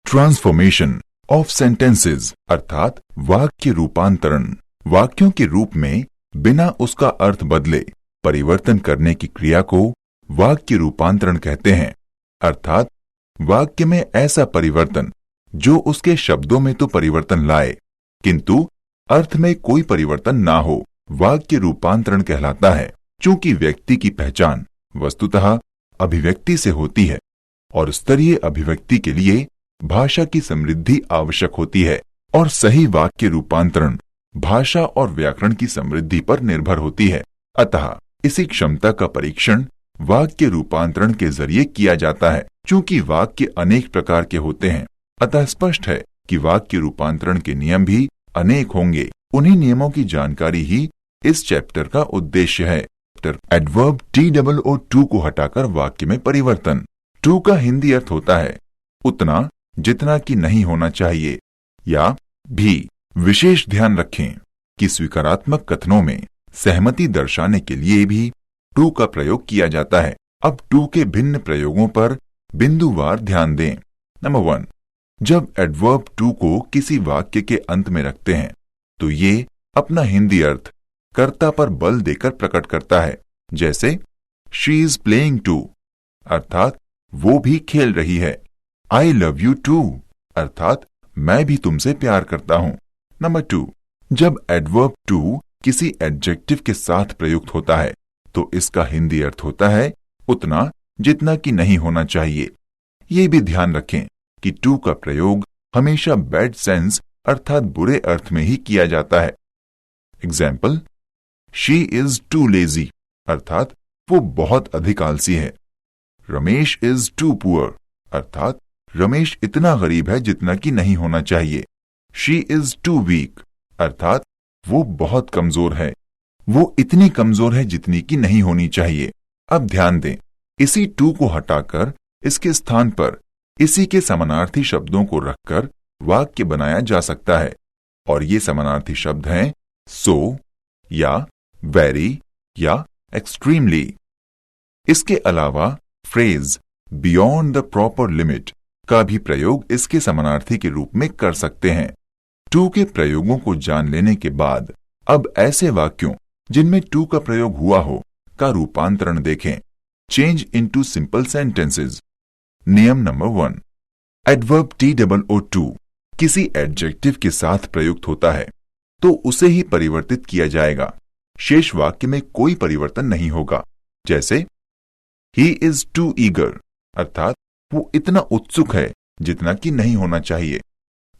Transformation of sentences अर्थात वाक्य रूपांतरण। वाक्यों के रूप में बिना उसका अर्थ बदले परिवर्तन करने की क्रिया को वाक्य रूपांतरण कहते हैं। अर्थात वाक्य में ऐसा परिवर्तन जो उसके शब्दों में तो परिवर्तन लाए किंतु अर्थ में कोई परिवर्तन ना हो, वाक्य रूपांतरण कहलाता है। चूंकि व्यक्ति की पहचान वस्तुतः अभिव्यक्ति से होती है और स्तरीय अभिव्यक्ति के लिए भाषा की समृद्धि आवश्यक होती है और सही वाक्य रूपांतरण भाषा और व्याकरण की समृद्धि पर निर्भर होती है। अतः इसी क्षमता का परीक्षण वाक्य रूपांतरण के जरिए किया जाता है। चूंकि वाक्य अनेक प्रकार के होते हैं अतः स्पष्ट है कि वाक्य रूपांतरण के नियम भी अनेक होंगे। उन्हीं नियमों की जानकारी ही इस चैप्टर का उद्देश्य है। एडवर्ब TOO को हटाकर वाक्य में परिवर्तन। टू का हिंदी अर्थ होता है उतना जितना कि नहीं होना चाहिए या भी। विशेष ध्यान रखें कि स्वीकारात्मक कथनों में सहमति दर्शाने के लिए भी टू का प्रयोग किया जाता है। अब टू के भिन्न प्रयोगों पर बिंदुवार ध्यान दें। नंबर 1, जब एडवर्ब टू को किसी वाक्य के अंत में रखते हैं तो ये अपना हिंदी अर्थ कर्ता पर बल देकर प्रकट करता है। जैसे शी इज प्लेइंग टू अर्थात वो भी खेल रही है। आई लव यू टू अर्थात मैं भी तुमसे प्यार करता हूं। नंबर 2, जब एडवर्ब टू किसी एडजेक्टिव के साथ प्रयुक्त होता है तो इसका हिंदी अर्थ होता है उतना जितना कि नहीं होना चाहिए। ये भी ध्यान रखें कि टू का प्रयोग हमेशा बैड सेंस अर्थात बुरे अर्थ में ही किया जाता है। Example, she is too lazy अर्थात वो बहुत अधिक आलसी है। रमेश इज टू पुअर अर्थात रमेश इतना गरीब है जितना कि नहीं होना चाहिए। शी इज टू वीक अर्थात वो बहुत कमजोर है, वो इतनी कमजोर है जितनी कि नहीं होनी चाहिए। अब ध्यान दें, इसी टू को हटाकर इसके स्थान पर इसी के समानार्थी शब्दों को रखकर वाक्य बनाया जा सकता है और ये समानार्थी शब्द हैं सो या वेरी या एक्सट्रीमली। इसके अलावा phrase beyond the proper limit का भी प्रयोग इसके समानार्थी के रूप में कर सकते हैं। टू के प्रयोगों को जान लेने के बाद अब ऐसे वाक्यों जिनमें टू का प्रयोग हुआ हो का रूपांतरण देखें। Change into simple sentences. नियम नंबर 1, एडवर्ब TOO किसी एडजेक्टिव के साथ प्रयुक्त होता है तो उसे ही परिवर्तित किया जाएगा। शेष वाक्य में कोई परिवर्तन नहीं होगा। जैसे ही इज टू ईगर अर्थात वो इतना उत्सुक है जितना कि नहीं होना चाहिए।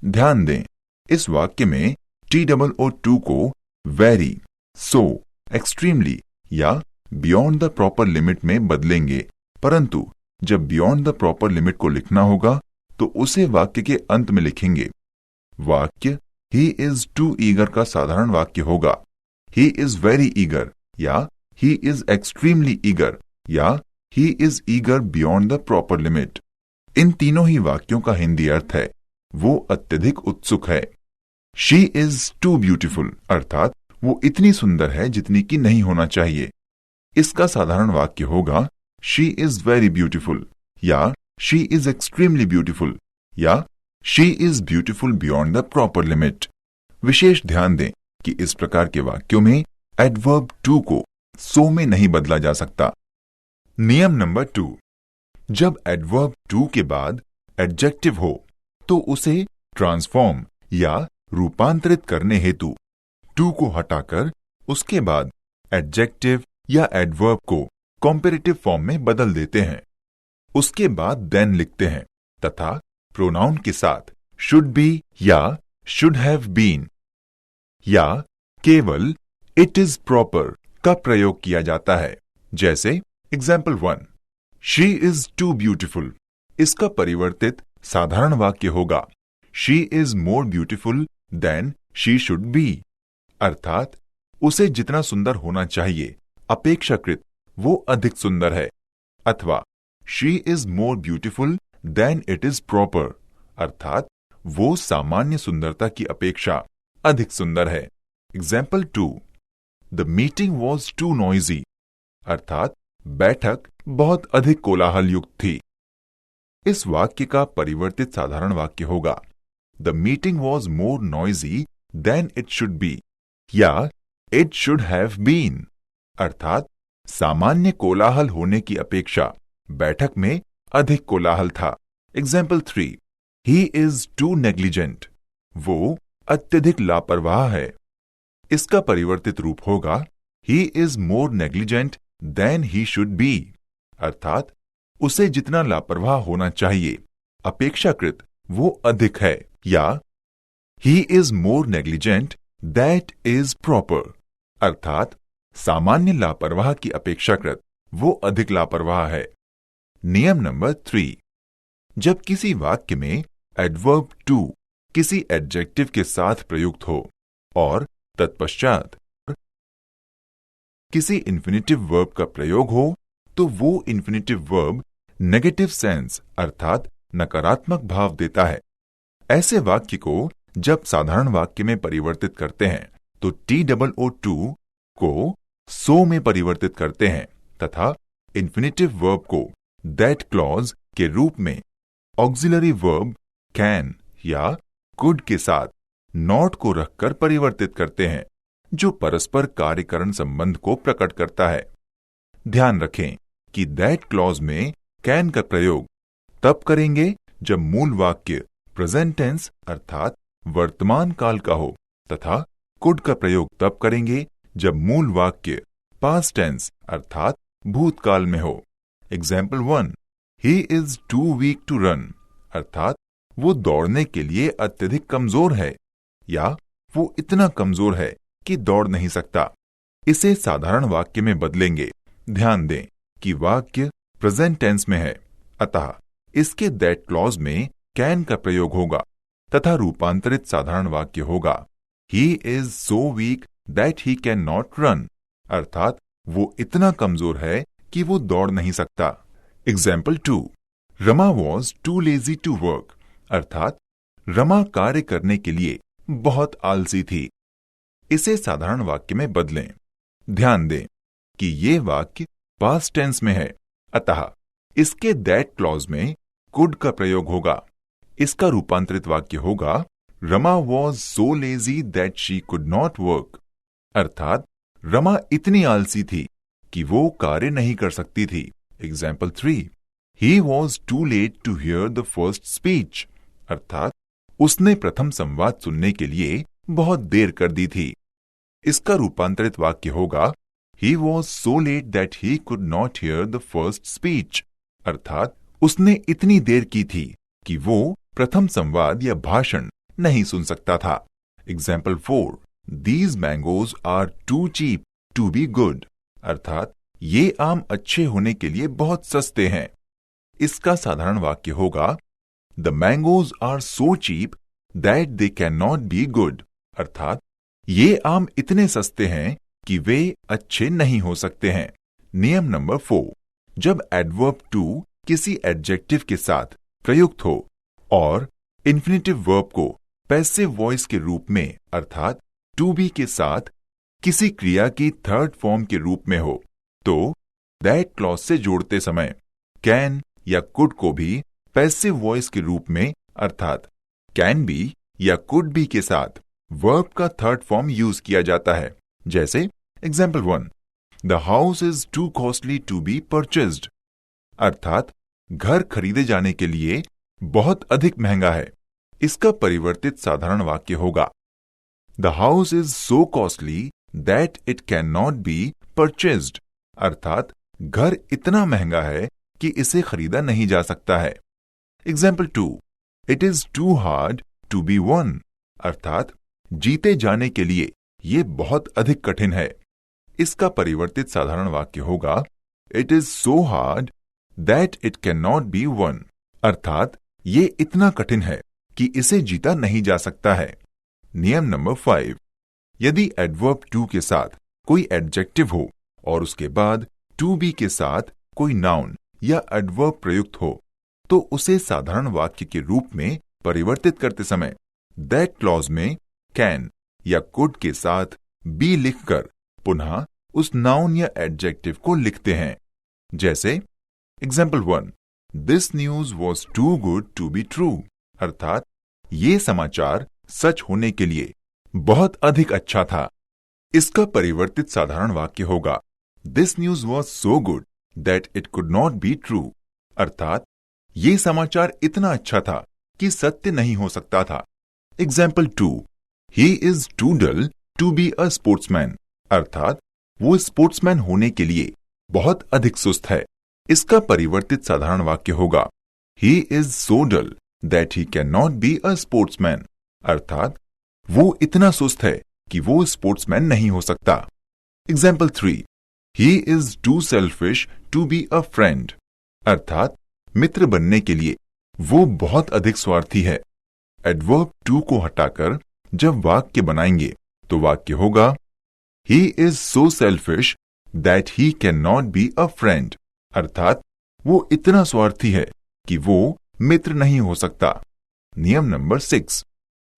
ध्यान दें, इस वाक्य में TOO को वेरी, सो, एक्सट्रीमली या बियॉन्ड द प्रॉपर लिमिट में बदलेंगे, परंतु जब बियॉन्ड द प्रॉपर लिमिट को लिखना होगा तो उसे वाक्य के अंत में लिखेंगे। वाक्य ही इज टू ईगर का साधारण वाक्य होगा ही इज वेरी ईगर या ही इज एक्सट्रीमली ईगर या he is eager beyond the proper limit. इन तीनों ही वाक्यों का हिंदी अर्थ है वो अत्यधिक उत्सुक है। शी इज टू ब्यूटीफुल अर्थात वो इतनी सुंदर है जितनी कि नहीं होना चाहिए। इसका साधारण वाक्य होगा शी इज वेरी ब्यूटीफुल या शी इज एक्सट्रीमली ब्यूटीफुल या she is beautiful beyond the proper limit. विशेष ध्यान दें कि इस प्रकार के वाक्यों में एडवर्ब टू को सो में नहीं बदला जा सकता। नियम नंबर 2, जब एडवर्ब टू के बाद एडजेक्टिव हो तो उसे ट्रांसफॉर्म या रूपांतरित करने हेतु टू को हटाकर उसके बाद एडजेक्टिव या एडवर्ब को कॉम्पेरेटिव फॉर्म में बदल देते हैं। उसके बाद देन लिखते हैं तथा प्रोनाउन के साथ शुड बी या शुड हैव बीन या केवल इट इज प्रॉपर का प्रयोग किया जाता है। जैसे example 1, she is too beautiful. इसका परिवर्तित साधारण वाक्य होगा she is more beautiful than she should be अर्थात उसे जितना सुंदर होना चाहिए अपेक्षाकृत वो अधिक सुंदर है। अथवा she is more beautiful than it is proper अर्थात वो सामान्य सुंदरता की अपेक्षा अधिक सुंदर है। Example 2, the meeting was too noisy अर्थात बैठक बहुत अधिक कोलाहल युक्त थी। इस वाक्य का परिवर्तित साधारण वाक्य होगा the meeting was more noisy than it should be या इट शुड हैव बीन, अर्थात सामान्य कोलाहल होने की अपेक्षा बैठक में अधिक कोलाहल था। Example 3, he is too negligent, वो अत्यधिक लापरवाह है। इसका परिवर्तित रूप होगा he is more negligent than he should be, अर्थात उसे जितना लापरवाह होना चाहिए अपेक्षाकृत वो अधिक है, या he is more negligent that is proper, अर्थात सामान्य लापरवाह की अपेक्षाकृत वो अधिक लापरवाह है। नियम नंबर 3, जब किसी वाक्य में एडवर्ब टू किसी एडजेक्टिव के साथ प्रयुक्त हो और तत्पश्चात किसी इन्फिनिटिव वर्ब का प्रयोग हो तो वो इन्फिनिटिव वर्ब नेगेटिव सेंस अर्थात नकारात्मक भाव देता है। ऐसे वाक्य को जब साधारण वाक्य में परिवर्तित करते हैं तो TOO2 को सो में परिवर्तित करते हैं तथा इन्फिनिटिव वर्ब को दैट क्लॉज के रूप में ऑक्सिलरी वर्ब कैन या कुड के साथ नॉट को रखकर परिवर्तित करते हैं, जो परस्पर कार्यकरण संबंध को प्रकट करता है। ध्यान रखें कि दैट क्लॉज में कैन का प्रयोग तब करेंगे जब मूल वाक्य प्रेजेंट टेंस अर्थात वर्तमान काल का हो तथा कुड का प्रयोग तब करेंगे जब मूल वाक्य पास्ट टेंस अर्थात भूतकाल में हो। Example 1, he is too weak to run, अर्थात वो दौड़ने के लिए अत्यधिक कमजोर है या वो इतना कमजोर है कि दौड़ नहीं सकता। इसे साधारण वाक्य में बदलेंगे। ध्यान दें कि वाक्य प्रेजेंट टेंस में है, अतः इसके दैट क्लॉज में कैन का प्रयोग होगा तथा रूपांतरित साधारण वाक्य होगा he is so weak that he can not run, अर्थात वो इतना कमजोर है कि वो दौड़ नहीं सकता। Example 2, Rama was too lazy to work, अर्थात रमा कार्य करने के लिए बहुत आलसी थी। इसे साधारण वाक्य में बदलें। ध्यान दें कि ये वाक्य पास्ट टेंस में है, अतः इसके दैट क्लॉज में कुड का प्रयोग होगा। इसका रूपांतरित वाक्य होगा Rama was so lazy that she could not work, अर्थात रमा इतनी आलसी थी कि वो कार्य नहीं कर सकती थी। Example 3, he was too late to hear the first speech, अर्थात उसने प्रथम संवाद सुनने के लिए बहुत देर कर दी थी। इसका रूपांतरित वाक्य होगा he was so let that he could not here the first speech, अर्थात उसने इतनी देर की थी कि वो प्रथम संवाद या भाषण नहीं सुन सकता था। Example 4, these mangoes are too cheap to be good, अर्थात ये आम अच्छे होने के लिए बहुत सस्ते हैं। इसका साधारण वाक्य होगा the mangoes are so cheap that they can not be good, अर्थात ये आम इतने सस्ते हैं कि वे अच्छे नहीं हो सकते हैं। नियम नंबर 4, जब एडवर्ब टू किसी एडजेक्टिव के साथ प्रयुक्त हो और इन्फिनिटिव वर्ब को पैसिव वॉइस के रूप में अर्थात टू बी के साथ किसी क्रिया की थर्ड फॉर्म के रूप में हो तो दैट क्लॉज से जोड़ते समय कैन या कुड को भी पैसिव वॉइस के रूप में अर्थात कैन बी या कुड बी के साथ वर्ब का थर्ड फॉर्म यूज किया जाता है। जैसे example 1, the house is too costly to be purchased, अर्थात घर खरीदे जाने के लिए बहुत अधिक महंगा है। इसका परिवर्तित साधारण वाक्य होगा the house is so costly that it can not B purchased, अर्थात घर इतना महंगा है कि इसे खरीदा नहीं जा सकता है। Example 2, it is too hard to be won, अर्थात जीते जाने के लिए ये बहुत अधिक कठिन है। इसका परिवर्तित साधारण वाक्य होगा it is so hard that it can not B won, अर्थात ये इतना कठिन है कि इसे जीता नहीं जा सकता है। नियम नंबर 5, यदि एडवर्ब टू के साथ कोई एडजेक्टिव हो और उसके बाद टू बी के साथ कोई नाउन या एडवर्ब प्रयुक्त हो तो उसे साधारण वाक्य के रूप में परिवर्तित करते समय दैट क्लॉज में कैन या कुड के साथ बी लिखकर पुनः उस नाउन या एडजेक्टिव को लिखते हैं। जैसे example 1, this news was too good to be true, अर्थात ये समाचार सच होने के लिए बहुत अधिक अच्छा था। इसका परिवर्तित साधारण वाक्य होगा this news was so good that it could not be true, अर्थात ये समाचार इतना अच्छा था कि सत्य नहीं हो सकता था। Example 2, he is too dull to be a sportsman, अर्थात वो स्पोर्ट्समैन होने के लिए बहुत अधिक सुस्त है। इसका परिवर्तित साधारण वाक्य होगा he is so dull that he can not be a sportsman, अर्थात वो इतना सुस्त है कि वो स्पोर्ट्समैन नहीं हो सकता। Example 3, he is too selfish to be a friend, अर्थात मित्र बनने के लिए वो बहुत अधिक स्वार्थी है। एडवर्ब टू को हटाकर जब वाक्य बनाएंगे तो वाक्य होगा he is so selfish that he can not be a friend, अर्थात वो इतना स्वार्थी है कि वो मित्र नहीं हो सकता। नियम नंबर 6,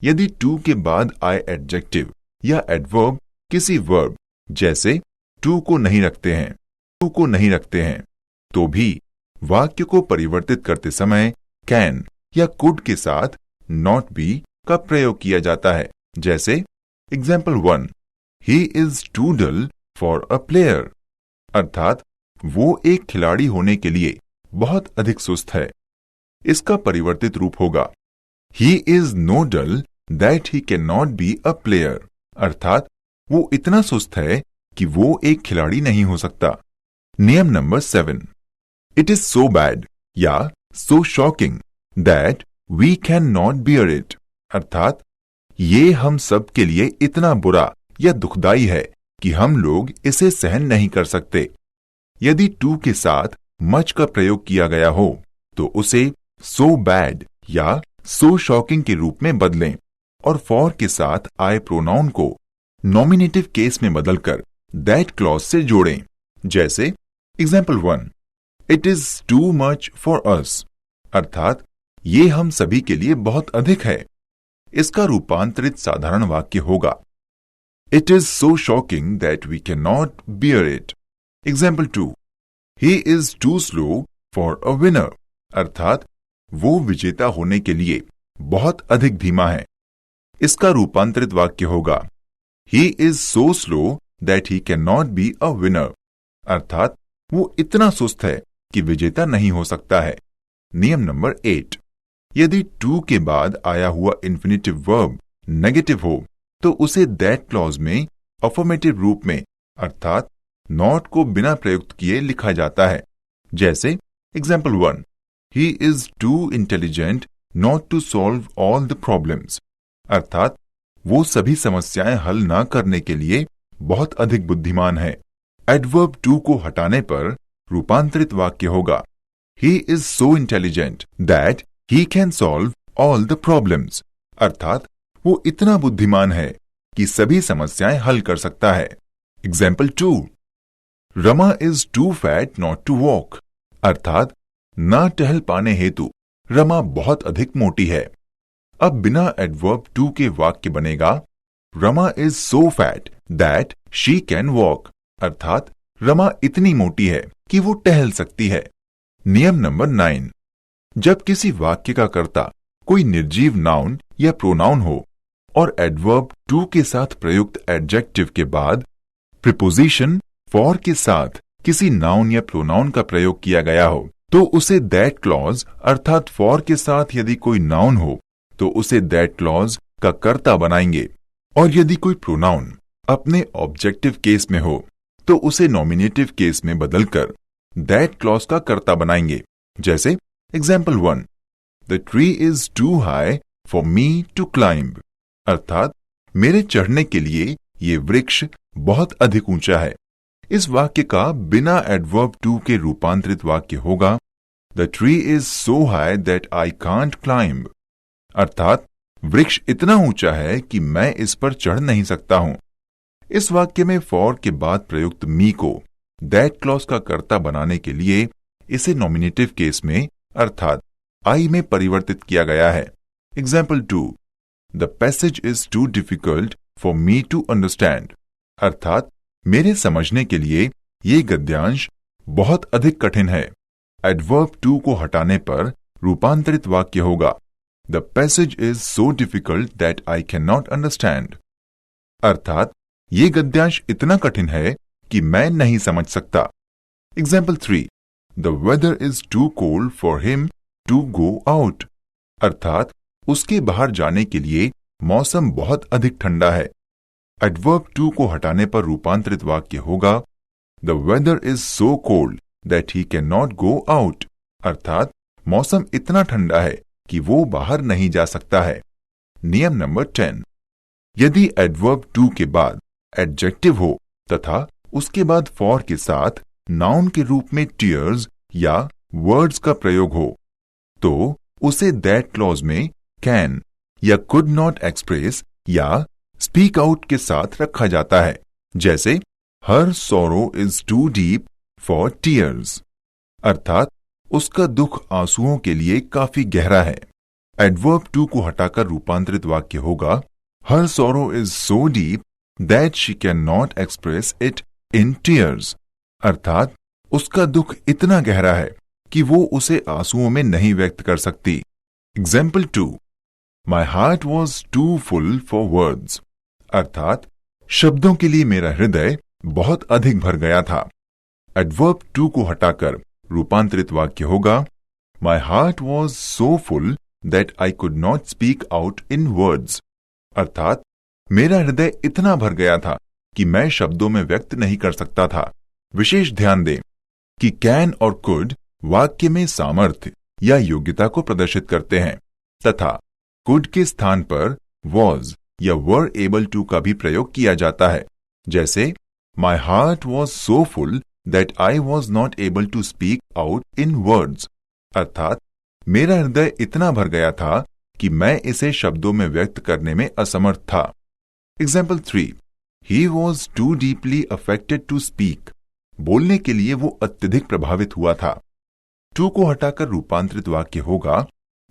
यदि टू के बाद आए एडजेक्टिव या एडवर्ब किसी वर्ब जैसे टू को नहीं रखते हैं तो भी वाक्य को परिवर्तित करते समय कैन या कुड के साथ नॉट बी का प्रयोग किया जाता है। जैसे example 1, he is too dull for a player, अर्थात वो एक खिलाड़ी होने के लिए बहुत अधिक सुस्त है। इसका परिवर्तित रूप होगा he is no dull that he can not be a player, अर्थात वो इतना सुस्त है कि वो एक खिलाड़ी नहीं हो सकता। नियम number 7, it is so bad या so shocking that we can not bear it, अर्थात ये हम सब के लिए इतना बुरा या दुखदाई है कि हम लोग इसे सहन नहीं कर सकते। यदि टू के साथ मच का प्रयोग किया गया हो तो उसे सो बैड या सो शॉकिंग के रूप में बदलें और फॉर के साथ आए प्रोनाउन को नॉमिनेटिव केस में बदलकर दैट क्लॉज से जोड़ें। जैसे example 1, it is too much for us, अर्थात ये हम सभी के लिए बहुत अधिक है। इसका रूपांतरित साधारण वाक्य होगा it is so shocking that we can not bear it. Example 2, he is too slow for a winner, अर्थात वो विजेता होने के लिए बहुत अधिक धीमा है। इसका रूपांतरित वाक्य होगा he is so slow that he can not be a winner, अर्थात वो इतना सुस्त है कि विजेता नहीं हो सकता है। नियम नंबर 8, यदि टू के बाद आया हुआ इन्फिनिटिव वर्ब नेगेटिव हो तो उसे दैट क्लॉज में अफर्मेटिव रूप में अर्थात नॉट को बिना प्रयुक्त किए लिखा जाता है। जैसे example 1, he is too intelligent not to solve all the problems, अर्थात वो सभी समस्याएं हल न करने के लिए बहुत अधिक बुद्धिमान है। एडवर्ब टू को हटाने पर रूपांतरित वाक्य होगा he is so intelligent that he can solve all the problems, अर्थात वो इतना बुद्धिमान है कि सभी समस्याएं हल कर सकता है। Example 2, Rama is too fat not to walk, अर्थात न टहल पाने हेतु रमा बहुत अधिक मोटी है। अब बिना एडवर्ब टू के वाक्य बनेगा Rama is so fat that she can walk, अर्थात रमा इतनी मोटी है कि वो टहल सकती है। नियम नंबर 9, जब किसी वाक्य का कर्ता कोई निर्जीव नाउन या प्रोनाउन हो और एडवर्ब टू के साथ प्रयुक्त एडजेक्टिव के बाद प्रीपोजिशन फॉर के साथ किसी नाउन या प्रोनाउन का प्रयोग किया गया हो तो उसे दैट क्लॉज अर्थात फॉर के साथ यदि कोई नाउन हो तो उसे दैट क्लॉज का कर्ता बनाएंगे और यदि कोई प्रोनाउन अपने ऑब्जेक्टिव केस में हो तो उसे नॉमिनेटिव केस में बदलकर दैट क्लॉज का कर्ता बनाएंगे। जैसे example 1, the tree is too high for me to climb, अर्थात मेरे चढ़ने के लिए ये वृक्ष बहुत अधिक ऊंचा है। इस वाक्य का बिना एडवर्ब टू के रूपांतरित वाक्य होगा the tree is so high that I can't climb, अर्थात वृक्ष इतना ऊंचा है कि मैं इस पर चढ़ नहीं सकता हूं। इस वाक्य में फॉर के बाद प्रयुक्त मी को दैट क्लॉज का कर्ता बनाने के लिए इसे नॉमिनेटिव केस में अर्थात आई में परिवर्तित किया गया है। Example 2, the passage is too difficult for me to understand, अर्थात मेरे समझने के लिए ये गद्यांश बहुत अधिक कठिन है। एडवर्ब टू को हटाने पर रूपांतरित वाक्य होगा the passage is so difficult that I can not understand. अर्थात ये गद्यांश इतना कठिन है कि मैं नहीं समझ सकता। Example 3, the weather is too cold for him to go out. अर्थात उसके बाहर जाने के लिए मौसम बहुत अधिक ठंडा है। एडवर्ब टू को हटाने पर रूपांतरित वाक्य होगा the weather is so cold that he can not go out. अर्थात मौसम इतना ठंडा है कि वो बाहर नहीं जा सकता है। नियम नंबर 10, यदि एडवर्ब टू के बाद एडजेक्टिव हो तथा उसके बाद फॉर के साथ नाउन के रूप में टीयर्स या वर्ड्स का प्रयोग हो तो उसे दैट क्लॉज में कैन या कुड नॉट एक्सप्रेस या स्पीक आउट के साथ रखा जाता है। जैसे her sorrow is too deep for tears. अर्थात उसका दुख आंसुओं के लिए काफी गहरा है। एडवर्ब टू को हटाकर रूपांतरित वाक्य होगा her sorrow is so deep that she can not express it in tears. अर्थात उसका दुख इतना गहरा है कि वो उसे आंसुओं में नहीं व्यक्त कर सकती। Example 2, my heart was too full for words. अर्थात शब्दों के लिए मेरा हृदय बहुत अधिक भर गया था। एडवर्ब टू को हटाकर रूपांतरित वाक्य होगा माई heart was so full that I could not speak out in words. अर्थात मेरा हृदय इतना भर गया था कि मैं शब्दों में व्यक्त नहीं कर सकता था। विशेष ध्यान दें कि कैन और कुड वाक्य में सामर्थ्य या योग्यता को प्रदर्शित करते हैं तथा कुड के स्थान पर वॉज या वर एबल टू का भी प्रयोग किया जाता है। जैसे my heart was so full that I was not able to speak out in words. अर्थात मेरा हृदय इतना भर गया था कि मैं इसे शब्दों में व्यक्त करने में असमर्थ था। Example 3, he was too deeply affected to speak. बोलने के लिए वो अत्यधिक प्रभावित हुआ था। टू को हटाकर रूपांतरित वाक्य होगा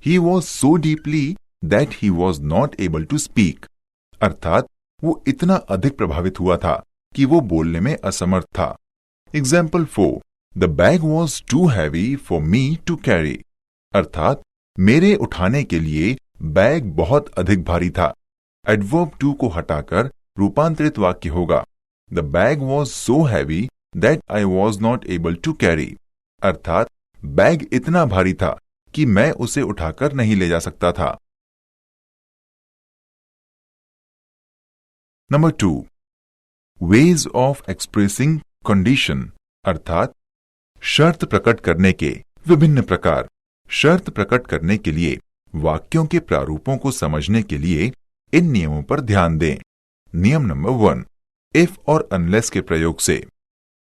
he was so deeply that he was not able to speak. अर्थात वो इतना अधिक प्रभावित हुआ था कि वो बोलने में असमर्थ था। Example 4, the bag was too heavy for me to carry. अर्थात मेरे उठाने के लिए बैग बहुत अधिक भारी था। एडवर्ब टू को हटाकर रूपांतरित वाक्य होगा the bag was so heavy that I was not able to carry. अर्थात बैग इतना भारी था कि मैं उसे उठाकर नहीं ले जा सकता था। Number 2, ways of expressing condition. अर्थात शर्त प्रकट करने के विभिन्न प्रकार। शर्त प्रकट करने के लिए वाक्यों के प्रारूपों को समझने के लिए इन नियमों पर ध्यान दें। नियम नंबर 1, इफ और अनलेस के प्रयोग से।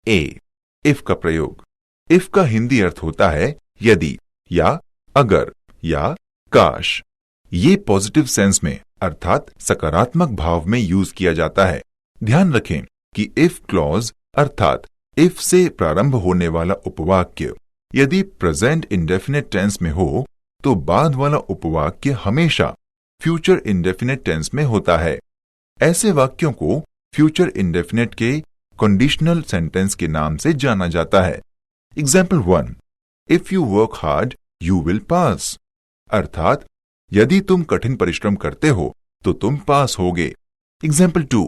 ए, इफ का प्रयोग। इफ का हिंदी अर्थ होता है यदि या अगर या काश। ये पॉजिटिव सेंस में अर्थात सकारात्मक भाव में यूज किया जाता है। ध्यान रखें कि इफ क्लॉज अर्थात इफ से प्रारंभ होने वाला उपवाक्य यदि प्रेजेंट इंडेफिनिट टेंस में हो तो बाद वाला उपवाक्य हमेशा फ्यूचर इंडेफिनिट टेंस में होता है। ऐसे वाक्यों को फ्यूचर इंडेफिनिट के कंडीशनल सेंटेंस के नाम से जाना जाता है। Example 1, if you work hard you will pass. अर्थात यदि तुम कठिन परिश्रम करते हो तो तुम पास होगे। Example 2,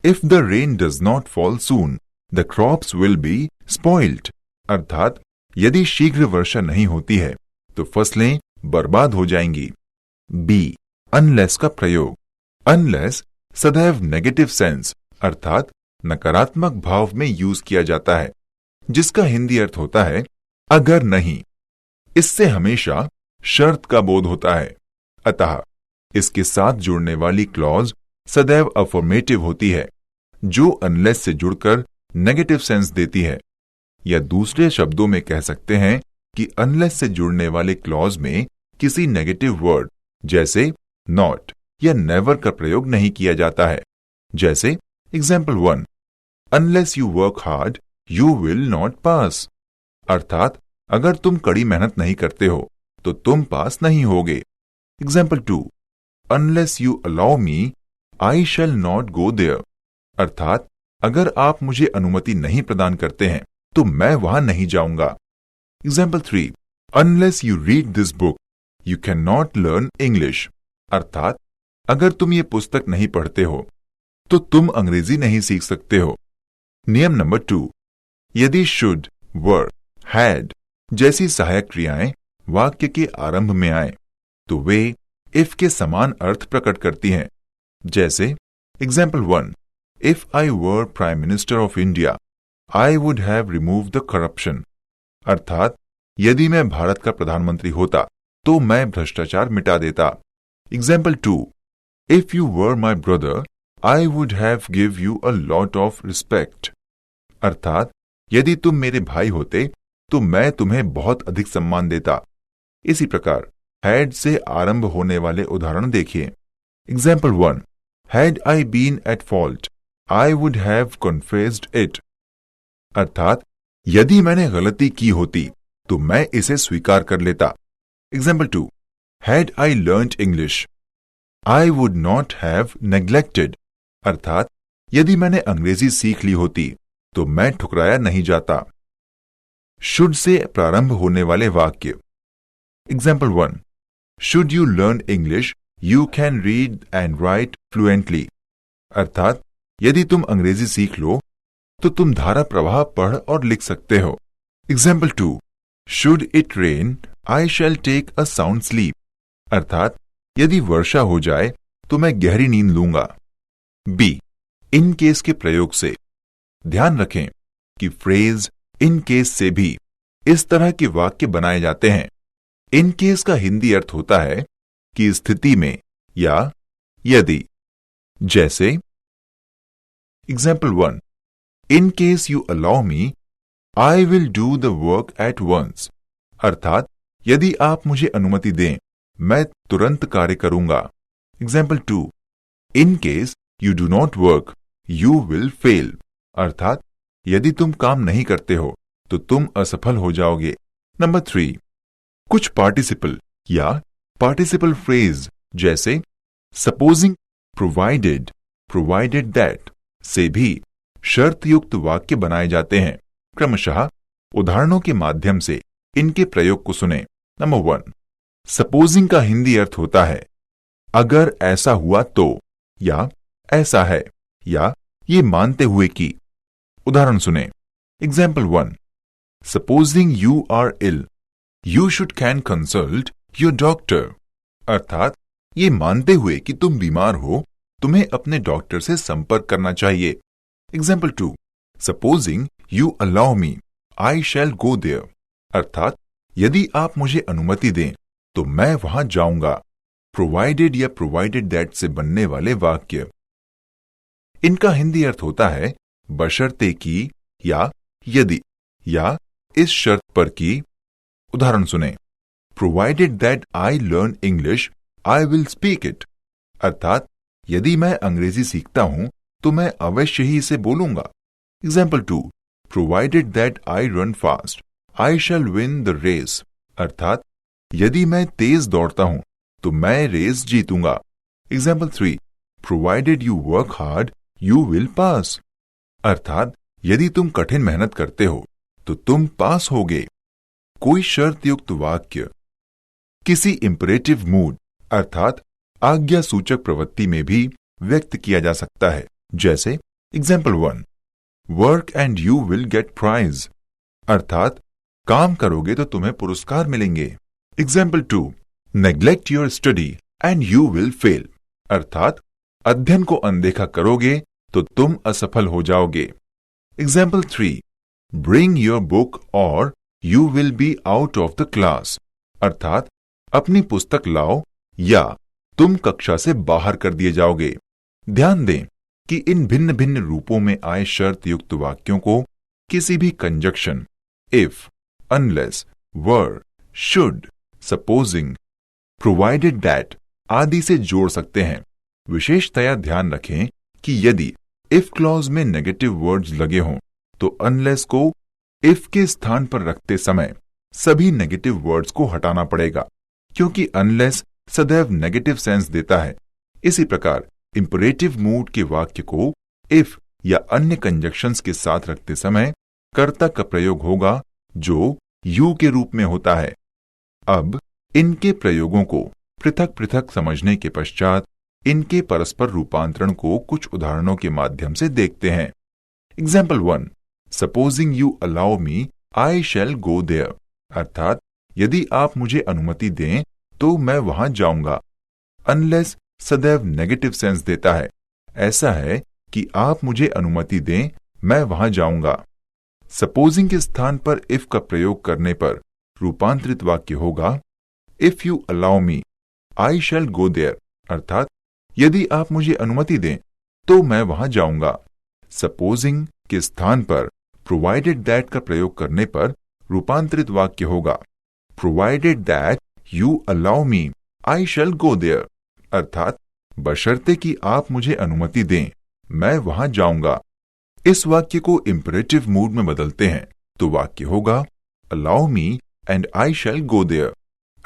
if the rain does not fall soon the crops will be spoiled. अर्थात यदि शीघ्र वर्षा नहीं होती है तो फसलें बर्बाद हो जाएंगी। बी, अनलेस का प्रयोग। अनलेस सदैव नेगेटिव सेंस अर्थात नकारात्मक भाव में यूज किया जाता है, जिसका हिंदी अर्थ होता है अगर नहीं। इससे हमेशा शर्त का बोध होता है, अतः इसके साथ जुड़ने वाली क्लॉज सदैव अफर्मेटिव होती है, जो अनलेस से जुड़कर नेगेटिव सेंस देती है। या दूसरे शब्दों में कह सकते हैं कि अनलेस से जुड़ने वाले क्लॉज में किसी नेगेटिव वर्ड जैसे नॉट या नेवर का प्रयोग नहीं किया जाता है। जैसे example 1, unless you work hard you will not pass. अर्थात अगर तुम कड़ी मेहनत नहीं करते हो तो तुम पास नहीं होगे। Example 2, unless you allow me I shall not go there. अर्थात अगर आप मुझे अनुमति नहीं प्रदान करते हैं तो मैं वहां नहीं जाऊंगा। Example 3, unless you read this book you can not learn English. अर्थात अगर तुम ये पुस्तक नहीं पढ़ते हो तो तुम अंग्रेजी नहीं सीख सकते हो। नियम नंबर 2, यदि शुड, वर, हैड जैसी सहायक क्रियाएं वाक्य के आरंभ में आए तो वे इफ के समान अर्थ प्रकट करती हैं। जैसे example 1, if I were prime minister of India I would have remove the corruption. अर्थात यदि मैं भारत का प्रधानमंत्री होता तो मैं भ्रष्टाचार मिटा देता। Example 2, if you were my brother I would have give you a lot of respect. अर्थात यदि तुम मेरे भाई होते तो मैं तुम्हें बहुत अधिक सम्मान देता। इसी प्रकार हैड से आरंभ होने वाले उदाहरण देखिए। Example 1, had I been at fault I would have confessed it. अर्थात यदि मैंने गलती की होती तो मैं इसे स्वीकार कर लेता। Example 2, had I learned English I would not have neglected. अर्थात यदि मैंने अंग्रेजी सीख ली होती तो मैं ठुकराया नहीं जाता। शुड से प्रारंभ होने वाले वाक्य। Example 1, should you learn English you can read and right fluently. अर्थात यदि तुम अंग्रेजी सीख लो तो तुम धारा प्रवाह पढ़ और लिख सकते हो। Example 2, should it rain I shall take a sound sleep. अर्थात यदि वर्षा हो जाए तो मैं गहरी नींद लूंगा। बी, इन केस के प्रयोग से। ध्यान रखें कि फ्रेज इन केस से भी इस तरह के वाक्य बनाए जाते हैं। इन केस का हिंदी अर्थ होता है कि स्थिति में या यदि। जैसे example 1, in case you allow me I will do the work at once. अर्थात यदि आप मुझे अनुमति दें मैं तुरंत कार्य करूंगा। Example 2, in case you do not work you will fail. अर्थात यदि तुम काम नहीं करते हो तो तुम असफल हो जाओगे। नंबर 3, कुछ पार्टिसिपल या पार्टिसिपल फ्रेज जैसे सपोजिंग, प्रोवाइडेड, प्रोवाइडेड दैट से भी शर्त युक्त वाक्य बनाए जाते हैं। क्रमशः उदाहरणों के माध्यम से इनके प्रयोग को सुने। नंबर 1, सपोजिंग का हिंदी अर्थ होता है अगर ऐसा हुआ तो, या ऐसा है, या ये मानते हुए कि। उदाहरण सुने। Example 1, supposing you are ill you should can consult your doctor. अर्थात ये मानते हुए कि तुम बीमार हो तुम्हें अपने डॉक्टर से संपर्क करना चाहिए। Example 2, supposing you allow me I shall go there. अर्थात यदि आप मुझे अनुमति दें तो मैं वहां जाऊंगा। प्रोवाइडेड या प्रोवाइडेड दैट से बनने वाले वाक्य। इनका हिंदी अर्थ होता है बशर्ते कि, या यदि, या इस शर्त पर कि। उदाहरण सुने। Provided that I learn English I will speak it. अर्थात यदि मैं अंग्रेजी सीखता हूं तो मैं अवश्य ही इसे बोलूंगा। Example 2, provided that I run fast I shall win the race. अर्थात यदि मैं तेज दौड़ता हूं तो मैं रेस जीतूंगा। Example 3, provided you work hard you will pass. अर्थात यदि तुम कठिन मेहनत करते हो तो तुम पास होगे। कोई शर्त युक्त वाक्य किसी इंपरेटिव मूड अर्थात आज्ञा सूचक प्रवृत्ति में भी व्यक्त किया जा सकता है। जैसे example 1, work and you will get prize. अर्थात काम करोगे तो तुम्हें पुरस्कार मिलेंगे। Example 2, neglect your study and you will fail. अर्थात अध्ययन को अनदेखा करोगे तो तुम असफल हो जाओगे। एग्जाम्पल 3, ब्रिंग योर बुक और you will be out of the class. अर्थात अपनी पुस्तक लाओ या तुम कक्षा से बाहर कर दिए जाओगे। ध्यान दें कि इन भिन्न भिन्न रूपों में आए शर्त युक्त वाक्यों को किसी भी conjunction if, unless, were, should, supposing, provided that आदि से जोड़ सकते हैं। विशेषतया ध्यान रखें कि यदि इफ क्लॉज में नेगेटिव वर्ड्स लगे हों तो अनलेस को इफ के स्थान पर रखते समय सभी नेगेटिव वर्ड्स को हटाना पड़ेगा, क्योंकि अनलेस सदैव नेगेटिव सेंस देता है। इसी प्रकार इंपरेटिव मूड के वाक्य को इफ या अन्य कंजक्शंस के साथ रखते समय कर्ता का प्रयोग होगा जो यू के रूप में होता है। अब इनके प्रयोगों को पृथक पृथक समझने के पश्चात इनके परस्पर रूपांतरण को कुछ उदाहरणों के माध्यम से देखते हैं। Example 1, supposing you allow me I shall go there, अर्थात यदि आप मुझे अनुमति दें तो मैं वहां जाऊंगा। अनलेस सदैव नेगेटिव सेंस देता है, ऐसा है कि आप मुझे अनुमति दें मैं वहां जाऊंगा। सपोजिंग के स्थान पर इफ का प्रयोग करने पर रूपांतरित वाक्य होगा if you allow me I shall go there, अर्थात यदि आप मुझे अनुमति दें तो मैं वहां जाऊंगा। सपोजिंग के स्थान पर प्रोवाइडेड दैट का प्रयोग करने पर रूपांतरित वाक्य होगा provided that you allow me I shall go there, अर्थात बशर्ते कि आप मुझे अनुमति दें मैं वहां जाऊंगा। इस वाक्य को इंपरेटिव मूड में बदलते हैं तो वाक्य होगा allow me and I shall go there,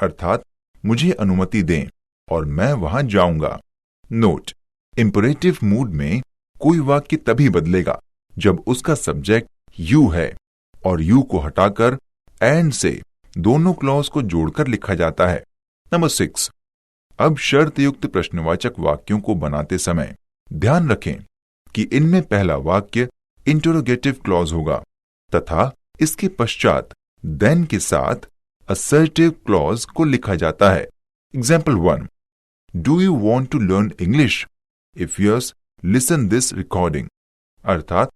अर्थात मुझे अनुमति दें और मैं वहां जाऊंगा। नोट, इंपरेटिव मूड में कोई वाक्य तभी बदलेगा जब उसका सब्जेक्ट यू है और यू को हटाकर एंड से दोनों क्लॉज को जोड़कर लिखा जाता है। नंबर 6, अब शर्त युक्त प्रश्नवाचक वाक्यों को बनाते समय ध्यान रखें कि इनमें पहला वाक्य इंटरोगेटिव क्लॉज होगा तथा इसके पश्चात देन के साथ असर्टिव क्लॉज को लिखा जाता है। Example 1, do you want to learn English? If yes, listen this recording, अर्थात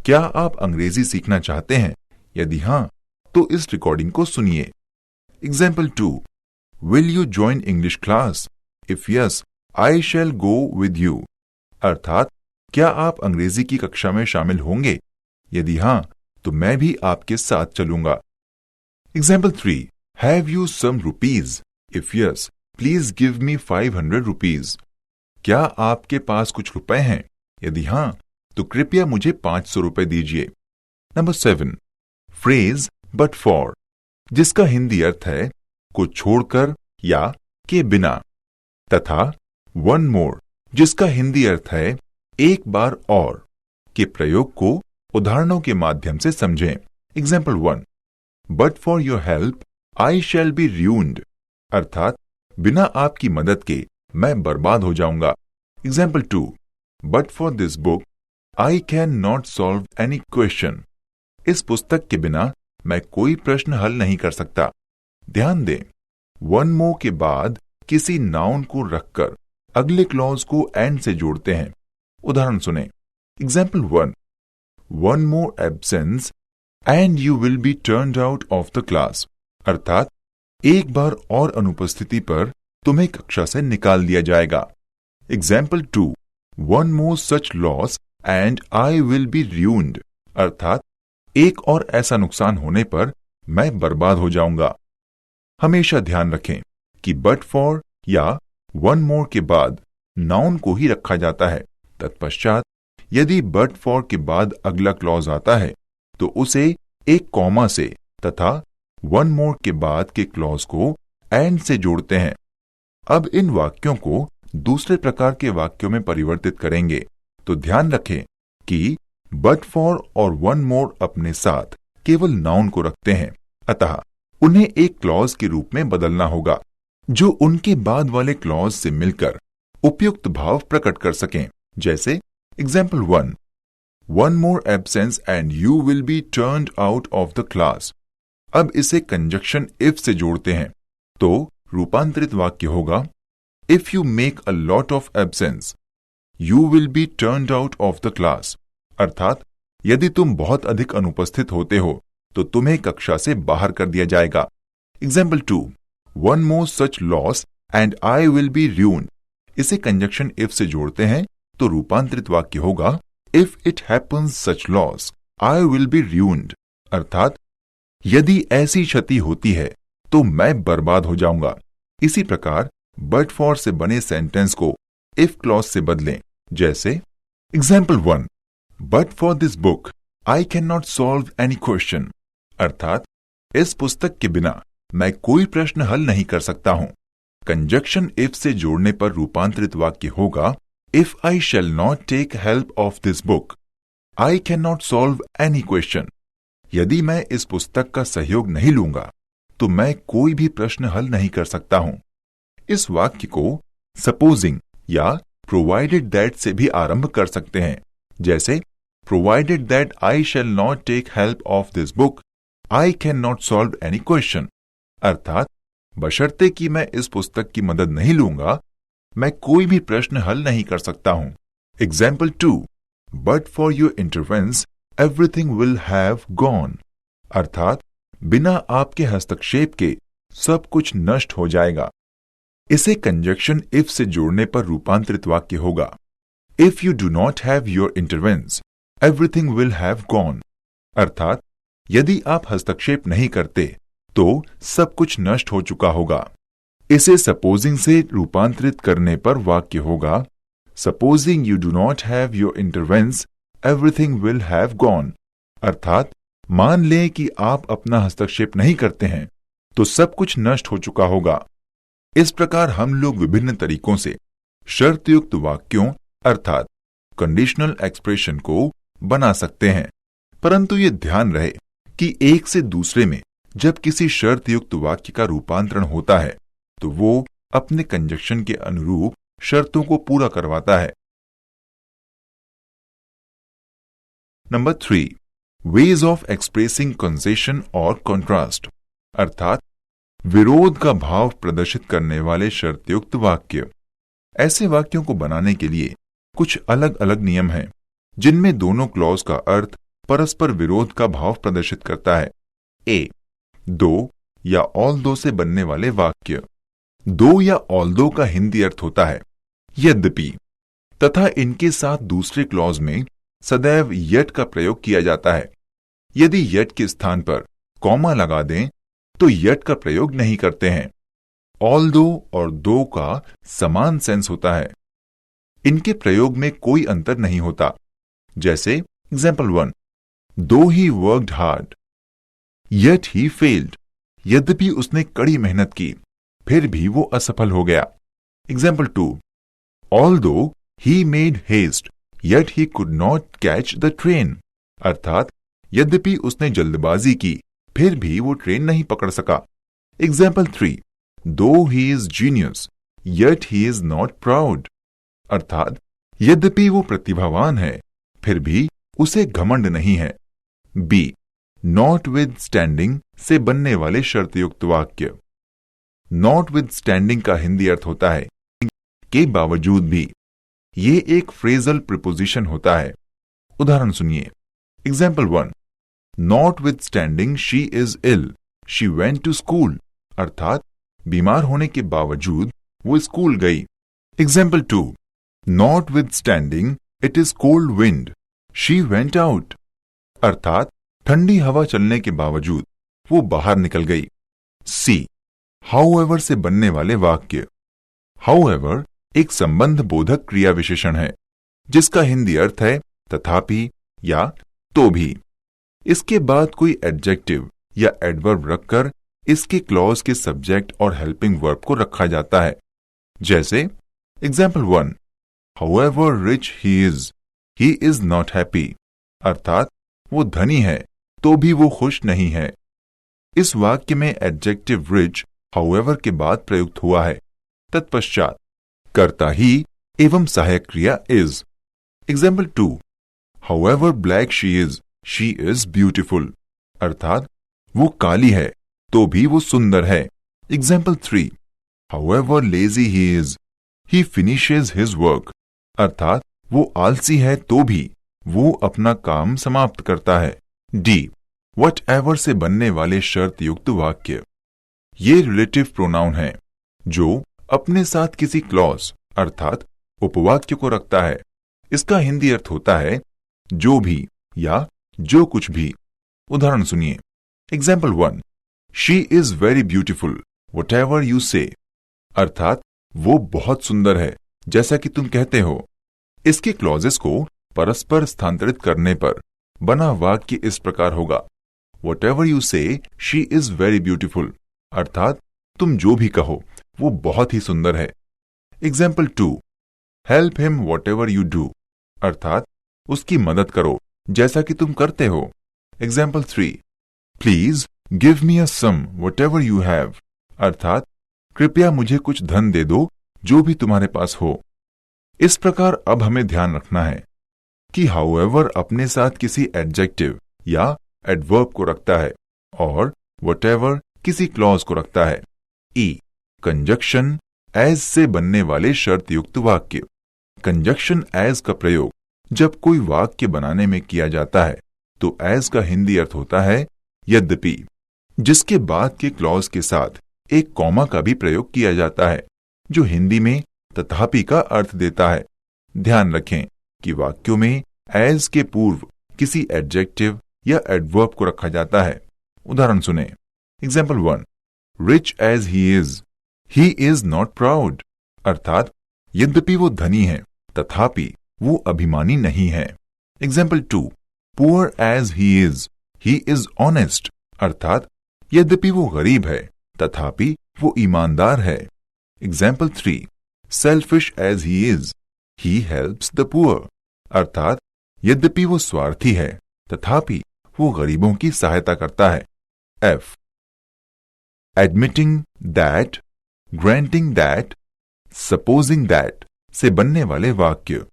क्या आप अंग्रेजी सीखना चाहते हैं? यदि हां तो इस रिकॉर्डिंग को सुनिए। Example 2, will you join English class? If yes, I shall go with you, अर्थात क्या आप अंग्रेजी की कक्षा में शामिल होंगे? यदि हां तो मैं भी आपके साथ चलूंगा। Example 3, have you some rupees? If yes, please give me 500 rupees, क्या आपके पास कुछ रुपए हैं? यदि हां तो कृपया मुझे 500 रुपए दीजिए। नंबर 7, फ्रेज बट फॉर, जिसका हिंदी अर्थ है को छोड़कर या के बिना, तथा वन मोर, जिसका हिंदी अर्थ है एक बार और, के प्रयोग को उदाहरणों के माध्यम से समझें। Example 1, but for your help I shall be ruined, अर्थात बिना आपकी मदद के मैं बर्बाद हो जाऊंगा। Example 2, but for this book I can not solve any question, इस पुस्तक के बिना मैं कोई प्रश्न हल नहीं कर सकता। ध्यान दें, वन मोर के बाद किसी नाउन को रखकर अगले क्लॉज को एंड से जोड़ते हैं। उदाहरण सुने। Example 1, one more absence and you will be turned out of the class, अर्थात एक बार और अनुपस्थिति पर तुम्हें कक्षा से निकाल दिया जाएगा। Example 2, one more such loss and I will be ruined, अर्थात एक और ऐसा नुकसान होने पर मैं बर्बाद हो जाऊंगा। हमेशा ध्यान रखें कि बट फॉर या वन मोर के बाद नाउन को ही रखा जाता है। तत्पश्चात यदि बट फॉर के बाद अगला क्लॉज आता है तो उसे एक कॉमा से तथा वन मोर के बाद के क्लॉज को एंड से जोड़ते हैं। अब इन वाक्यों को दूसरे प्रकार के वाक्यों में परिवर्तित करेंगे तो ध्यान रखें कि बट फॉर और वन मोर अपने साथ केवल नाउन को रखते हैं, अतः उन्हें एक क्लॉज के रूप में बदलना होगा जो उनके बाद वाले क्लॉज से मिलकर उपयुक्त भाव प्रकट कर सकें। जैसे example 1, one more absence and you will be turned out of the class. अब इसे कंजक्शन इफ से जोड़ते हैं तो रूपांतरित वाक्य होगा if you make a lot of absence you will be turned out of the class, अर्थात यदि तुम बहुत अधिक अनुपस्थित होते हो तो तुम्हें कक्षा से बाहर कर दिया जाएगा। Example 2, one more such loss and I will be ruined, इसे कंजक्शन इफ से जोड़ते हैं तो रूपांतरित वाक्य होगा if it happens such loss I will be ruined, अर्थात यदि ऐसी क्षति होती है तो मैं बर्बाद हो जाऊंगा। इसी प्रकार बट फॉर से बने सेंटेंस को इफ क्लॉज से बदलें। जैसे example 1, but for this book I can not solve any question, अर्थात इस पुस्तक के बिना मैं कोई प्रश्न हल नहीं कर सकता हूं। कंजक्शन इफ से जोड़ने पर रूपांतरित वाक्य होगा if I shall not take help of this book I can not solve any question. यदि मैं इस पुस्तक का सहयोग नहीं लूंगा तो मैं कोई भी प्रश्न हल नहीं कर सकता हूं। इस वाक्य को सपोजिंग या प्रोवाइडेड दैट से भी आरंभ कर सकते हैं, जैसे provided that I shall not take help of this book I can not solve any question. अर्थात बशर्ते कि मैं इस पुस्तक की मदद नहीं लूंगा, मैं कोई भी प्रश्न हल नहीं कर सकता हूं। Example 2, but for your intervention everything will have gone. अर्थात बिना आपके हस्तक्षेप के सब कुछ नष्ट हो जाएगा। इसे कंजक्शन इफ से जोड़ने पर रूपांतरित वाक्य होगा, if you do not have your intervention everything will have gone. अर्थात यदि आप हस्तक्षेप नहीं करते तो सब कुछ नष्ट हो चुका होगा। इसे सपोजिंग से रूपांतरित करने पर वाक्य होगा, supposing you do not have your intervention everything will have gone. अर्थात मान लें कि आप अपना हस्तक्षेप नहीं करते हैं तो सब कुछ नष्ट हो चुका होगा। इस प्रकार हम लोग विभिन्न तरीकों से शर्तयुक्त वाक्यों अर्थात कंडीशनल एक्सप्रेशन को बना सकते हैं, परंतु ये ध्यान रहे कि एक से दूसरे में जब किसी शर्तयुक्त वाक्य का रूपांतरण होता है तो वो अपने कंजक्शन के अनुरूप शर्तों को पूरा करवाता है। Number 3, ways of expressing concession और कॉन्ट्रास्ट अर्थात विरोध का भाव प्रदर्शित करने वाले शर्तयुक्त वाक्य। ऐसे वाक्यों को बनाने के लिए कुछ अलग अलग नियम हैं, जिनमें दोनों क्लॉज का अर्थ परस्पर विरोध का भाव प्रदर्शित करता है। ए, दो या ऑल्दो से बनने वाले वाक्य। दो या ऑल्दो का हिंदी अर्थ होता है यद्यपि, तथा इनके साथ दूसरे क्लॉज में सदैव यट का प्रयोग किया जाता है। यदि यट के स्थान पर कॉमा लगा दें तो यट का प्रयोग नहीं करते हैं। ऑल्दो और दो का समान सेंस होता है, इनके प्रयोग में कोई अंतर नहीं होता। जैसे एग्जाम्पल 1, दो he worked hard yet he failed. यद्यपि उसने कड़ी मेहनत की फिर भी वो असफल हो गया। Example 2, although he made haste yet he could not catch the train. अर्थात यद्यपि उसने जल्दबाजी की फिर भी वो ट्रेन नहीं पकड़ सका। एग्जाम्पल 3, दो he is genius yet he is not proud. अर्थात यद्यपि वो प्रतिभावान है फिर भी उसे घमंड नहीं है। बी, नॉट विद स्टैंडिंग से बनने वाले शर्तयुक्त वाक्य। नॉट विद स्टैंडिंग का हिंदी अर्थ होता है के बावजूद भी। ये एक फ्रेजल प्रीपोजिशन होता है। उदाहरण सुनिए। Example 1, notwithstanding she is ill she went to school. अर्थात बीमार होने के बावजूद वो स्कूल गई। Example 2, notwithstanding it is cold wind she went out. अर्थात ठंडी हवा चलने के बावजूद वो बाहर निकल गई। सी, हाउएवर से बनने वाले वाक्य। हाउएवर एक संबंध बोधक क्रिया विशेषण है, जिसका हिंदी अर्थ है तथापि या तो भी। इसके बाद कोई एडजेक्टिव या एडवर्ब रखकर इसके क्लॉज के सब्जेक्ट और हेल्पिंग वर्ब को रखा जाता है। जैसे example 1, however rich he is not happy. अर्थात वो धनी है तो भी वो खुश नहीं है। इस वाक्य में एडजेक्टिव रिच हाउएवर के बाद प्रयुक्त हुआ है। तत्पश्चात कर्ता ही एवं सहायक क्रिया is. Example 2, however black she is beautiful. अर्थात वो काली है तो भी वो सुंदर है। एग्जाम्पल 3, हाउएवर लेजी ही फिनिशेज हिज वर्क। अर्थात वो आलसी है तो भी वो अपना काम समाप्त करता है। डी, वट एवर से बनने वाले शर्त युक्त वाक्य। ये रिलेटिव प्रोनाउन है जो अपने साथ किसी क्लॉज अर्थात उपवाक्य को रखता है। इसका हिंदी अर्थ होता है जो भी या जो कुछ भी। उदाहरण सुनिए। Example 1, she is very beautiful what ever you से। अर्थात वो बहुत सुंदर है जैसा कि तुम कहते हो। इसके क्लॉजेस को परस्पर स्थानांतरित करने पर बना वाक्य इस प्रकार होगा, वट एवर यू से शी इज वेरी ब्यूटिफुल। अर्थात तुम जो भी कहो वो बहुत ही सुंदर है। Example 2, help him whatever you do. अर्थात उसकी मदद करो जैसा कि तुम करते हो। Example 3, please give me a some whatever you have, अर्थात कृपया मुझे कुछ धन दे दो जो भी तुम्हारे पास हो। इस प्रकार अब हमें ध्यान रखना है कि हाउएवर अपने साथ किसी एडजेक्टिव या एडवर्ब को रखता है और व्हाटएवर किसी क्लॉज को रखता है। ई कंजक्शन एज से बनने वाले शर्त युक्त वाक्य। कंजक्शन एज का प्रयोग जब कोई वाक्य बनाने में किया जाता है तो एज का हिंदी अर्थ होता है यद्यपि, जिसके बाद के क्लॉज के साथ एक कॉमा का भी प्रयोग किया जाता है जो हिंदी में तथापि का अर्थ देता है। ध्यान रखें कि वाक्यों में एज के पूर्व किसी एडजेक्टिव या एडवर्ब को रखा जाता है। उदाहरण सुने। Example 1, rich as he is not proud, अर्थात यद्यपि वो धनी है तथापि वो अभिमानी नहीं है। Example 2, poor as he is honest, अर्थात यद्यपि वो गरीब है तथापि वो ईमानदार है। Example 3, selfish as he helps the poor, अर्थात यद्यपि वो स्वार्थी है तथापि वो गरीबों की सहायता करता है। F, admitting that, granting that, supposing that से बनने वाले वाक्य।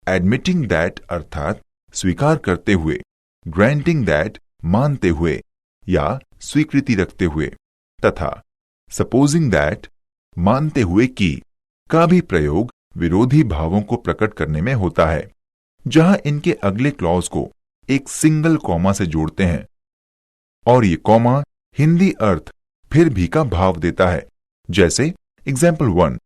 एडमिटिंग दैट अर्थात स्वीकार करते हुए, ग्रांटिंग दैट मानते हुए या स्वीकृति रखते हुए तथा सपोजिंग दैट मानते हुए कि का भी प्रयोग विरोधी भावों को प्रकट करने में होता है, जहां इनके अगले क्लॉज को एक सिंगल कॉमा से जोड़ते हैं और ये कॉमा हिंदी अर्थ फिर भी का भाव देता है। जैसे example 1,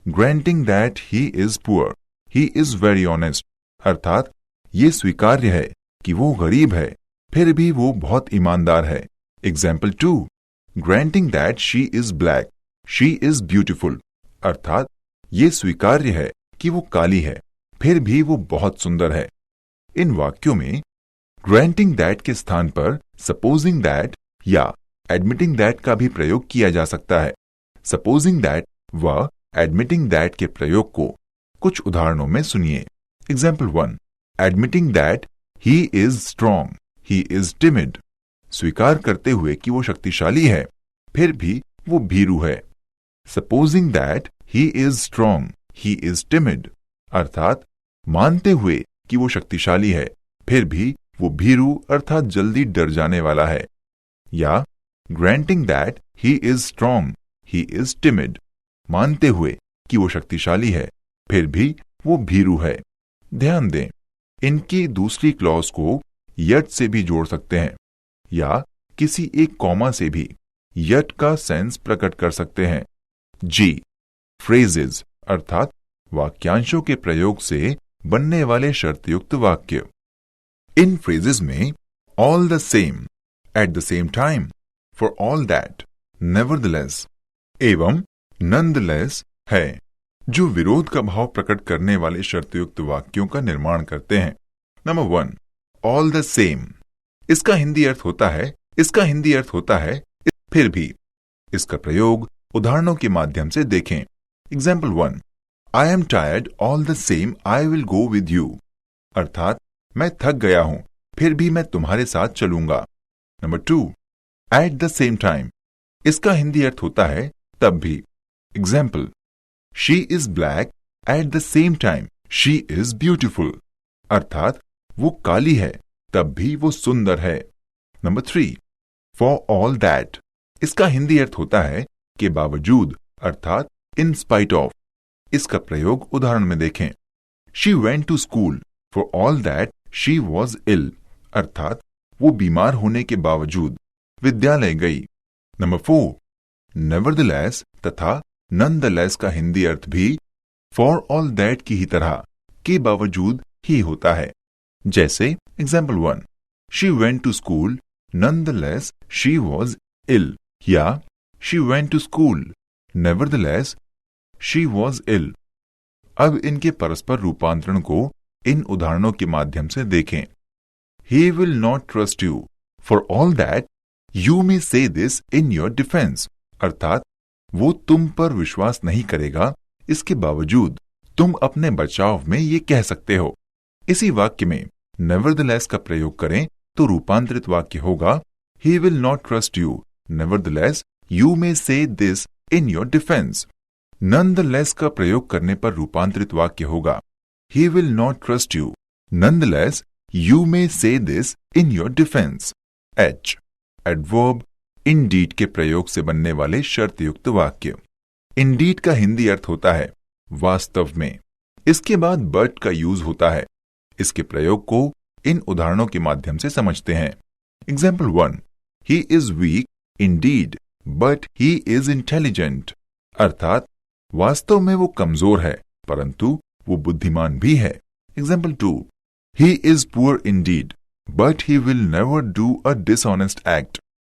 granting that he is poor he is very honest, अर्थात ये स्वीकार्य है कि वो गरीब है फिर भी वो बहुत ईमानदार है। Example 2, granting that she is black she is beautiful, अर्थात ये स्वीकार्य है कि वो काली है फिर भी वो बहुत सुंदर है। इन वाक्यों में ग्रांटिंग दैट के स्थान पर सपोजिंग दैट या एडमिटिंग दैट का भी प्रयोग किया जा सकता है। सपोजिंग दैट व एडमिटिंग दैट के प्रयोग को कुछ उदाहरणों में सुनिए। Example 1, admitting that he is strong he is timid, स्वीकार करते हुए कि वो शक्तिशाली है फिर भी वो भीरू है। Supposing that he is strong he is timid, अर्थात मानते हुए कि वो शक्तिशाली है फिर भी वो भीरू अर्थात जल्दी डर जाने वाला है। या granting that he is strong he is timid, मानते हुए कि वो शक्तिशाली है फिर भी वो भीरू है। ध्यान दें, इनकी दूसरी क्लॉज को यट से भी जोड़ सकते हैं या किसी एक कॉमा से भी यट का सेंस प्रकट कर सकते हैं। जी, फ्रेजेस अर्थात वाक्यांशों के प्रयोग से बनने वाले शर्तयुक्त वाक्य। इन फ्रेजेस में all the same, at the same time, for all that, nevertheless एवं नॉनदलेस है, जो विरोध का भाव प्रकट करने वाले शर्तयुक्त वाक्यों का निर्माण करते हैं। Number 1, all the same. इसका हिंदी अर्थ होता है फिर भी। इसका प्रयोग उदाहरणों के माध्यम से देखें। Example 1, I am tired all the same I will go with you, अर्थात मैं थक गया हूं फिर भी मैं तुम्हारे साथ चलूंगा। Number 2, at the same time. इसका हिंदी अर्थ होता है तब भी। Example, she is black at the same time she is beautiful, अर्थात वो काली है तब भी वो सुंदर है। Number 3, for all that. इसका हिंदी अर्थ होता है के बावजूद अर्थात इन स्पाइट ऑफ। इसका प्रयोग उदाहरण में देखें। She went to school for all that she was ill, अर्थात वो बीमार होने के बावजूद विद्यालय गई। नंबर 4, नेवरदलेस तथा नॉनदलेस का हिंदी अर्थ भी फॉर ऑल दैट की ही तरह के बावजूद ही होता है। जैसे example 1, she went to school nonetheless she was ill, या she went to school nevertheless she was ill. अब इनके परस्पर रूपांतरण को इन उदाहरणों के माध्यम से देखें। He will not trust you for all that you may से दिस इन योर डिफेंस, अर्थात वो तुम पर विश्वास नहीं करेगा इसके बावजूद तुम अपने बचाव में ये कह सकते हो। इसी वाक्य में नेवरदलेस का प्रयोग करें तो रूपांतरित वाक्य होगा he will not trust you. Nevertheless, you may say this in your defense. Nonetheless का प्रयोग करने पर रूपांतरित वाक्य होगा He will not trust you. Nonetheless, you may say this in your defense. H. Adverb indeed के प्रयोग से बनने वाले शर्त युक्त वाक्य. Indeed का हिंदी अर्थ होता है वास्तव में. इसके बाद but का यूज होता है. इसके प्रयोग को इन उदाहरणों के माध्यम से समझते हैं. Example 1. He is weak indeed, but he is intelligent. अर्थात वास्तव में वो कमजोर है परंतु वो बुद्धिमान भी है. Example 2. He is poor indeed, but he will never do a dishonest act.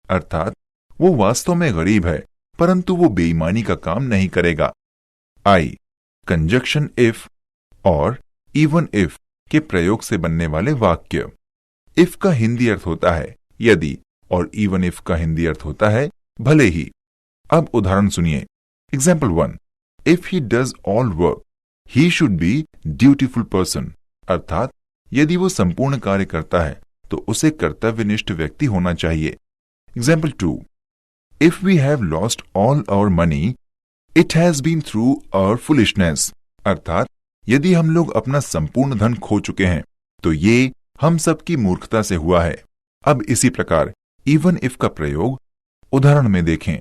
अर्थात वो वास्तव में गरीब है परंतु वो बेईमानी का काम नहीं करेगा. I. Conjunction if और even if के प्रयोग से बनने वाले वाक्य. if का हिंदी अर्थ होता है यदि और even if का हिंदी अर्थ होता है भले ही. अब उदाहरण सुनिए. Example 1. If he does all work, he should be dutiful person. अर्थात यदि वो संपूर्ण कार्य करता है तो उसे कर्तव्यनिष्ठ व्यक्ति होना चाहिए. Example 2. If we have lost all our money, it has been through our foolishness. अर्थात यदि हम लोग अपना संपूर्ण धन खो चुके हैं तो ये हम सबकी मूर्खता से हुआ है. अब इसी प्रकार even if का प्रयोग उदाहरण में देखें.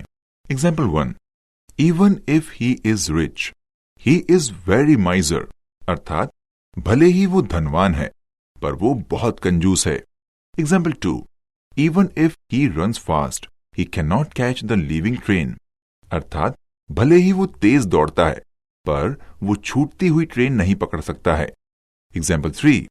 Example 1. Even if he is rich, he is very miser. अर्थात भले ही वो धनवान है पर वो बहुत कंजूस है. Example 2. Even if he runs fast, he cannot catch the leaving train. अर्थात भले ही वो तेज दौड़ता है पर वो छूटती हुई ट्रेन नहीं पकड़ सकता है. Example 3.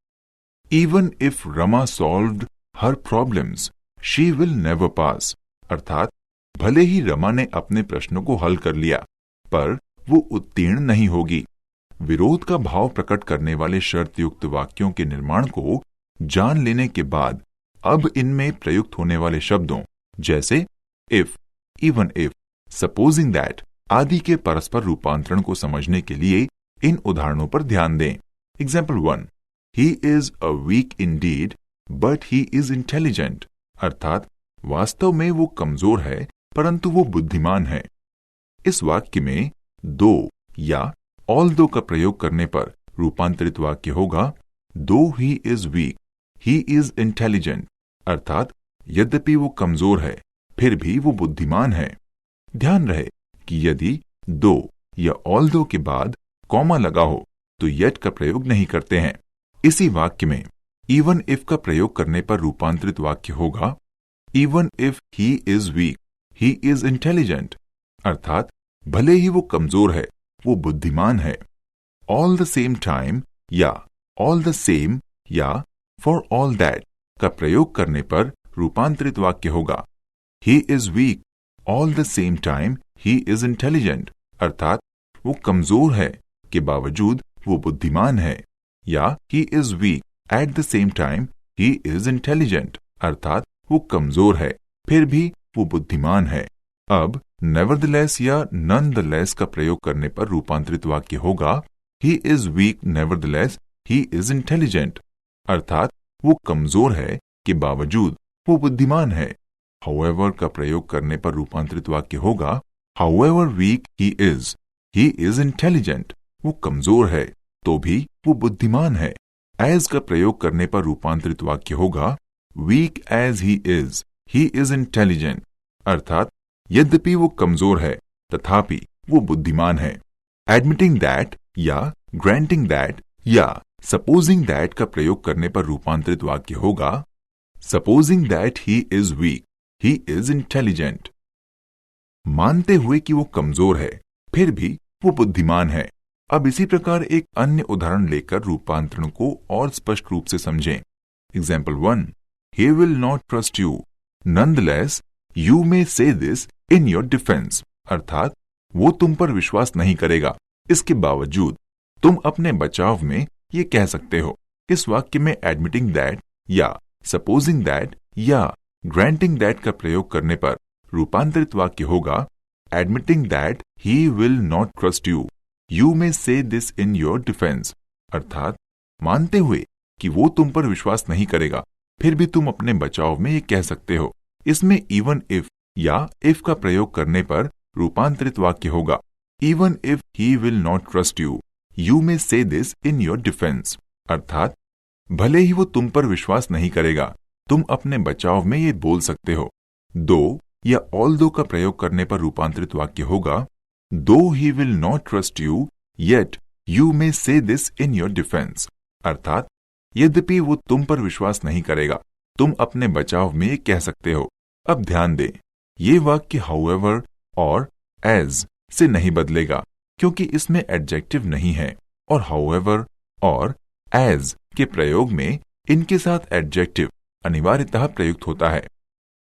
Even if Rama solved her problems, she will never pass. अर्थात भले ही रमा ने अपने प्रश्नों को हल कर लिया पर वो उत्तीर्ण नहीं होगी. विरोध का भाव प्रकट करने वाले शर्त युक्त वाक्यों के निर्माण को जान लेने के बाद अब इनमें प्रयुक्त होने वाले शब्दों जैसे if, even if, supposing that आदि के परस्पर रूपांतरण को समझने के लिए इन उदाहरणों पर ध्यान दें. Example 1. He is a weak indeed, but he is intelligent. अर्थात वास्तव में वो कमजोर है परंतु वो बुद्धिमान है. इस वाक्य में दो या although का प्रयोग करने पर रूपांतरित वाक्य होगा Though he is weak, he is intelligent. अर्थात यद्यपि वो कमजोर है फिर भी वो बुद्धिमान है. ध्यान रहे कि यदि दो या although के बाद कॉमा लगा हो तो yet का प्रयोग नहीं करते हैं. इसी वाक्य में even if का प्रयोग करने पर रूपांतरित वाक्य होगा Even if he is weak, he is intelligent. अर्थात भले ही वो कमजोर है वो बुद्धिमान है. All the same time या all the same या for all that का प्रयोग करने पर रूपांतरित वाक्य होगा He is weak, all the same time he is intelligent. अर्थात वो कमजोर है के बावजूद वो बुद्धिमान है. या He is weak, at the same time he is intelligent. अर्थात वो कमजोर है फिर भी वो बुद्धिमान है. अब nevertheless या nonetheless का प्रयोग करने पर रूपांतरित वाक्य होगा He is weak nevertheless he is intelligent. अर्थात वो कमजोर है के बावजूद वो बुद्धिमान है. However का प्रयोग करने पर रूपांतरित वाक्य होगा However weak he is intelligent. वो कमजोर है तो भी वो बुद्धिमान है. As का प्रयोग करने पर रूपांतरित वाक्य होगा Weak as he is intelligent. अर्थात यद्यपि वो कमजोर है तथापि वो बुद्धिमान है. Admitting that या granting that या supposing that का प्रयोग करने पर रूपांतरित वाक्य होगा Supposing that he is weak, he is intelligent. मानते हुए कि वो कमजोर है फिर भी वो बुद्धिमान है. अब इसी प्रकार एक अन्य उदाहरण लेकर रूपांतरण को और स्पष्ट रूप से समझें. Example 1. He will not trust you. Nonetheless, you may say this in your defense. अर्थात वो तुम पर विश्वास नहीं करेगा इसके बावजूद तुम अपने बचाव में ये कह सकते हो. इस वाक्य में admitting that या supposing that या granting that का प्रयोग करने पर रूपांतरित वाक्य होगा Admitting that he will not trust you, you may say this in your defense. अर्थात मानते हुए कि वो तुम पर विश्वास नहीं करेगा फिर भी तुम अपने बचाव में ये कह सकते हो. इसमें इवन इफ या इफ का प्रयोग करने पर रूपांतरित वाक्य होगा even if he will not trust you, you may से दिस इन योर डिफेंस। अर्थात भले ही वो तुम पर विश्वास नहीं करेगा, तुम अपने बचाव में ये बोल सकते हो। दो या ऑल दो का प्रयोग करने पर रूपांतरित वाक्य होगा दो he will not trust you yet you may से दिस इन योर डिफेंस। अर्थात यद्यपि वो तुम पर विश्वास नहीं करेगा, तुम अपने बचाव में ये कह सकते हो। अब ध्यान दें, ये वाक्य हाउएवर और एज से नहीं बदलेगा क्योंकि इसमें एडजेक्टिव नहीं है, और हाउएवर और एज के प्रयोग में इनके साथ एडजेक्टिव अनिवार्यतः प्रयुक्त होता है।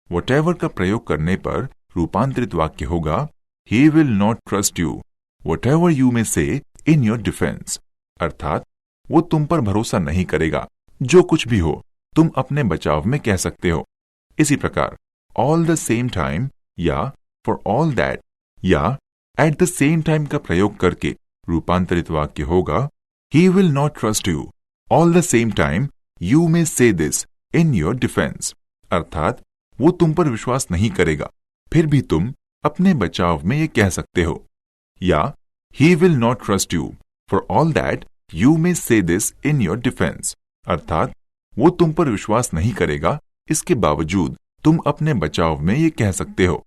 व्हाटएवर का प्रयोग करने पर रूपांतरित वाक्य होगा he will not trust you whatever you may से इन योर डिफेंस। अर्थात वो तुम पर भरोसा नहीं करेगा, जो कुछ भी हो तुम अपने बचाव में कह सकते हो। इसी प्रकार ऑल द सेम टाइम या फॉर ऑल दैट या एट द सेम टाइम का प्रयोग करके रूपांतरित वाक्य होगा he will not trust you all the same time you may से दिस इन योर डिफेंस। अर्थात वो तुम पर विश्वास नहीं करेगा, फिर भी तुम अपने बचाव में ये कह सकते हो। या he will not trust you for all that you may से दिस इन योर डिफेंस। अर्थात वो तुम पर विश्वास नहीं करेगा, इसके बावजूद तुम अपने बचाव में ये कह सकते हो।